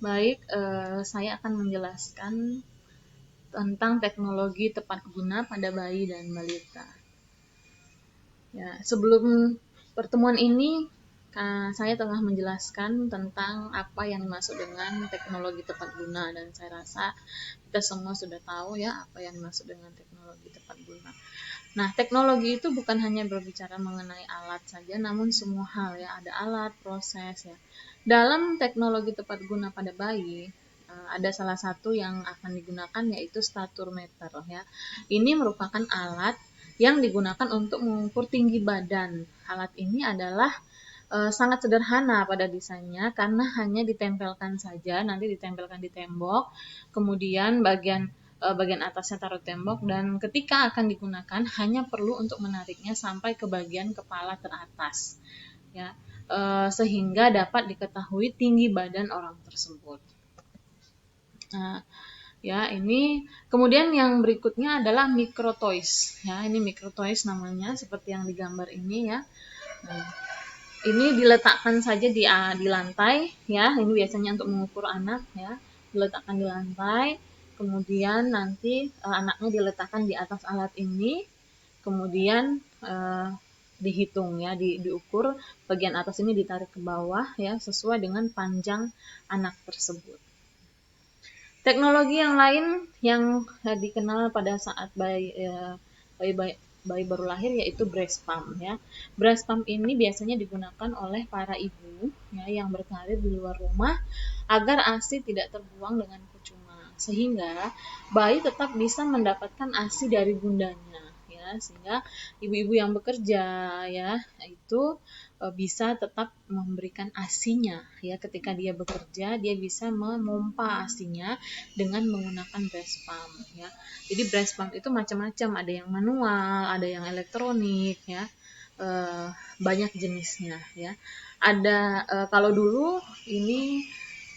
Baik, saya akan menjelaskan tentang teknologi tepat guna pada bayi dan balita. Ya, sebelum pertemuan ini, saya telah menjelaskan tentang apa yang dimaksud dengan teknologi tepat guna, dan saya rasa kita semua sudah tahu ya apa yang dimaksud dengan teknologi tepat guna. Nah, teknologi itu bukan hanya berbicara mengenai alat saja, namun semua hal ya, ada alat, proses ya. Dalam teknologi tepat guna pada bayi, ada salah satu yang akan digunakan yaitu statometer ya. Ini merupakan alat yang digunakan untuk mengukur tinggi badan. Alat ini adalah sangat sederhana pada desainnya karena hanya ditempelkan saja, nanti ditempelkan di tembok, kemudian bagian atasnya taruh tembok, dan ketika akan digunakan hanya perlu untuk menariknya sampai ke bagian kepala teratas ya, sehingga dapat diketahui tinggi badan orang tersebut. Nah, ya ini kemudian yang berikutnya adalah microtoys ya, ini microtoys namanya seperti yang digambar ini ya. Nah, ini diletakkan saja di lantai ya, ini biasanya untuk mengukur anak ya, diletakkan di lantai, kemudian nanti anaknya diletakkan di atas alat ini, kemudian dihitung ya, diukur bagian atas ini ditarik ke bawah ya, sesuai dengan panjang anak tersebut. Teknologi yang lain yang dikenal pada saat bayi baru lahir yaitu breast pump ya. Breast pump ini biasanya digunakan oleh para ibu ya, yang berkarir di luar rumah agar ASI tidak terbuang dengan percuma, sehingga bayi tetap bisa mendapatkan ASI dari bundanya ya, sehingga ibu-ibu yang bekerja ya itu bisa tetap memberikan ASI-nya ya, ketika dia bekerja dia bisa memompa ASI-nya dengan menggunakan breast pump ya. Jadi breast pump itu macam-macam, ada yang manual, ada yang elektronik ya, banyak jenisnya ya. Ada kalau dulu ini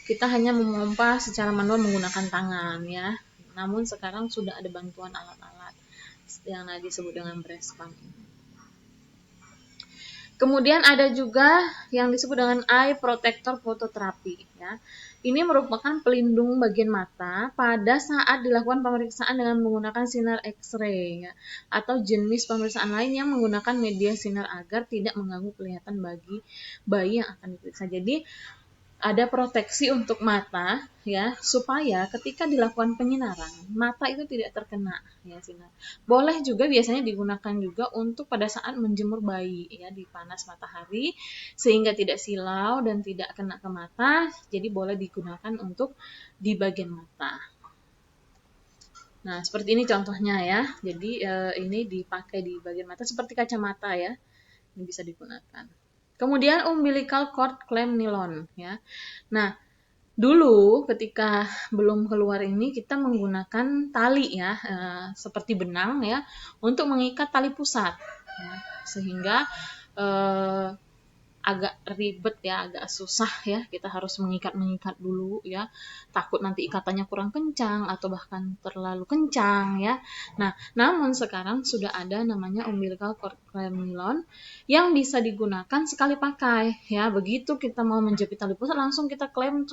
kita hanya memompa secara manual menggunakan tangan ya, namun sekarang sudah ada bantuan alat-alat yang disebut dengan breast pump. Kemudian ada juga yang disebut dengan eye protector phototherapy ya. Ini merupakan pelindung bagian mata pada saat dilakukan pemeriksaan dengan menggunakan sinar X-ray ya, atau jenis pemeriksaan lain yang menggunakan media sinar agar tidak mengganggu penglihatan bagi bayi yang akan diperiksa. Jadi ada proteksi untuk mata ya, supaya ketika dilakukan penyinaran mata itu tidak terkena ya sinar. Boleh juga biasanya digunakan juga untuk pada saat menjemur bayi ya di panas matahari sehingga tidak silau dan tidak kena ke mata. Jadi boleh digunakan untuk di bagian mata. Nah, seperti ini contohnya ya. Jadi ini dipakai di bagian mata seperti kacamata ya. Ini bisa digunakan. Kemudian umbilical cord clamp nilon ya. Nah, dulu ketika belum keluar ini kita menggunakan tali ya, seperti benang ya, untuk mengikat tali pusat ya, sehingga agak ribet ya, agak susah ya, kita harus mengikat dulu ya, takut nanti ikatannya kurang kencang atau bahkan terlalu kencang ya. Nah, namun sekarang sudah ada namanya umbilical cord clamp nilon yang bisa digunakan sekali pakai ya. Begitu kita mau menjepit tali pusat langsung kita klem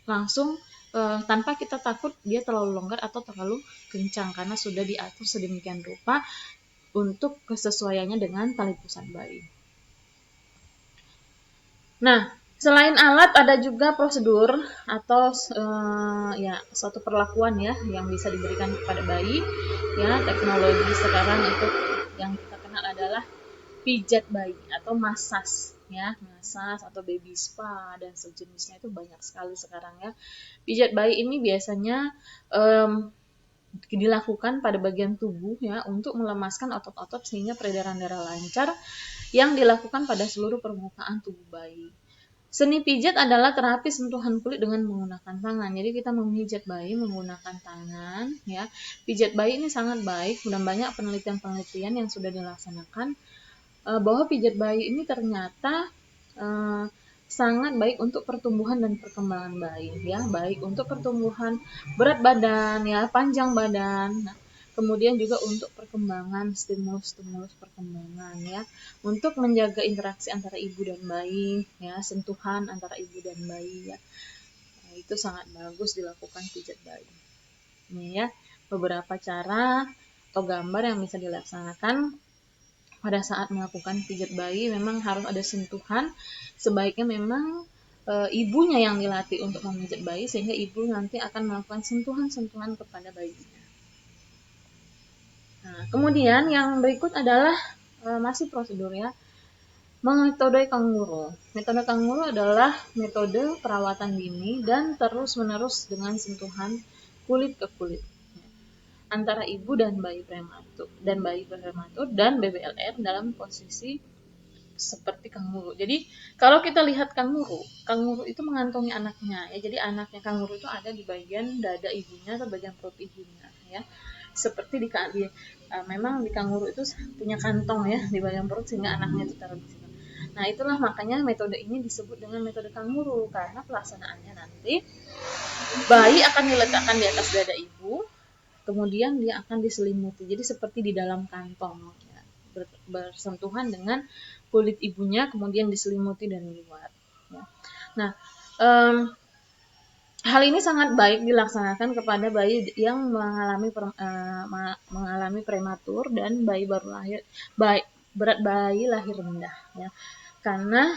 langsung tanpa kita takut dia terlalu longgar atau terlalu kencang, karena sudah diatur sedemikian rupa untuk kesesuaiannya dengan tali pusat bayi. Nah, selain alat ada juga prosedur atau ya suatu perlakuan ya yang bisa diberikan kepada bayi ya. Teknologi sekarang itu yang kita kenal adalah pijat bayi atau massage ya, massage atau baby spa dan sejenisnya itu banyak sekali sekarang ya. Pijat bayi ini biasanya dilakukan pada bagian tubuh ya untuk melemaskan otot-otot sehingga peredaran darah lancar yang dilakukan pada seluruh permukaan tubuh bayi. Seni pijat adalah terapi sentuhan kulit dengan menggunakan tangan. Jadi kita memijat bayi menggunakan tangan ya. Pijat bayi ini sangat baik dan banyak penelitian-penelitian yang sudah dilaksanakan bahwa pijat bayi ini ternyata sangat baik untuk pertumbuhan dan perkembangan bayi ya, baik untuk pertumbuhan berat badan ya, panjang badan. Nah, kemudian juga untuk perkembangan stimulus perkembangan ya, untuk menjaga interaksi antara ibu dan bayi ya, sentuhan antara ibu dan bayi ya. itu sangat bagus dilakukan pijat bayi. Ini ya beberapa cara atau gambar yang bisa dilaksanakan pada saat melakukan pijat bayi. Memang harus ada sentuhan, sebaiknya memang ibunya yang dilatih untuk memijat bayi sehingga ibu nanti akan melakukan sentuhan-sentuhan kepada bayinya. Nah, kemudian yang berikut adalah masih prosedur ya, metode kanguru. Metode kanguru adalah metode perawatan dini dan terus-menerus dengan sentuhan kulit ke kulit antara ibu dan bayi prematur dan BBLR dalam posisi seperti kanguru. Jadi kalau kita lihat kanguru itu mengantongi anaknya ya. Jadi anaknya kanguru itu ada di bagian dada ibunya atau bagian perut ibunya ya. Seperti memang di kanguru itu punya kantong ya di bagian perut sehingga anaknya itu taruh di situ. Nah, itulah makanya metode ini disebut dengan metode kanguru karena pelaksanaannya nanti bayi akan diletakkan di atas dada ibu, kemudian dia akan diselimuti. Jadi seperti di dalam kantong ya. Bersentuhan dengan kulit ibunya, kemudian diselimuti dari luar. Ya. Nah, hal ini sangat baik dilaksanakan kepada bayi yang mengalami prematur dan bayi baru lahir, berat bayi lahir rendah. Ya. Karena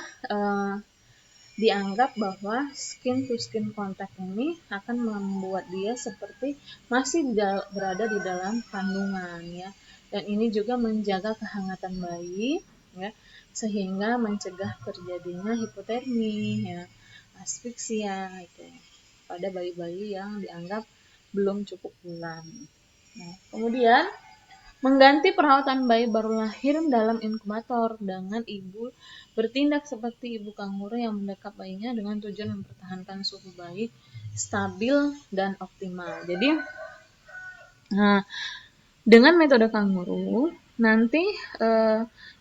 dianggap bahwa skin to skin contact ini akan membuat dia seperti masih berada di dalam kandungan ya, dan ini juga menjaga kehangatan bayi ya, sehingga mencegah terjadinya hipotermi ya, asfiksia gitu ya, pada bayi-bayi yang dianggap belum cukup bulan. Nah, kemudian mengganti perawatan bayi baru lahir dalam inkubator dengan ibu bertindak seperti ibu kanguru yang mendekap bayinya dengan tujuan mempertahankan suhu bayi stabil dan optimal. Jadi, dengan metode kanguru nanti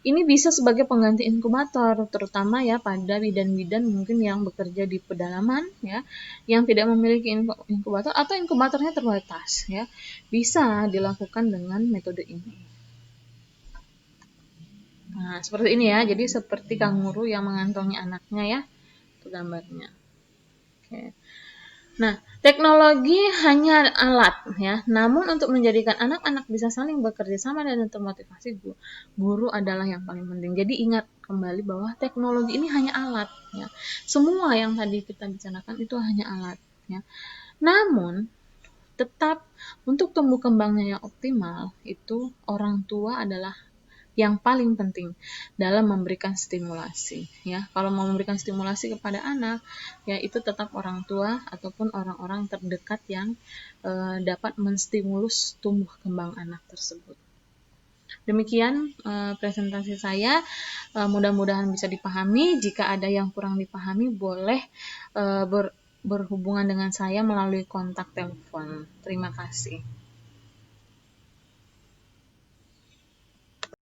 ini bisa sebagai pengganti inkubator, terutama ya pada bidan-bidan mungkin yang bekerja di pedalaman ya, yang tidak memiliki inkubator atau inkubatornya terbatas ya, bisa dilakukan dengan metode ini. Nah, seperti ini ya. Jadi seperti kanguru yang mengantongi anaknya ya. Itu gambarnya. Oke. Nah, teknologi hanya alat ya. Namun untuk menjadikan anak-anak bisa saling bekerja sama dan termotivasi, guru adalah yang paling penting. Jadi ingat kembali bahwa teknologi ini hanya alat ya. Semua yang tadi kita bicarakan itu hanya alat ya. Namun tetap untuk tumbuh kembangnya yang optimal itu orang tua adalah yang paling penting dalam memberikan stimulasi ya. Kalau mau memberikan stimulasi kepada anak ya, itu tetap orang tua ataupun orang-orang terdekat yang dapat menstimulus tumbuh kembang anak tersebut. Demikian presentasi saya, mudah-mudahan bisa dipahami. Jika ada yang kurang dipahami boleh berhubungan dengan saya melalui kontak telepon. Terima kasih.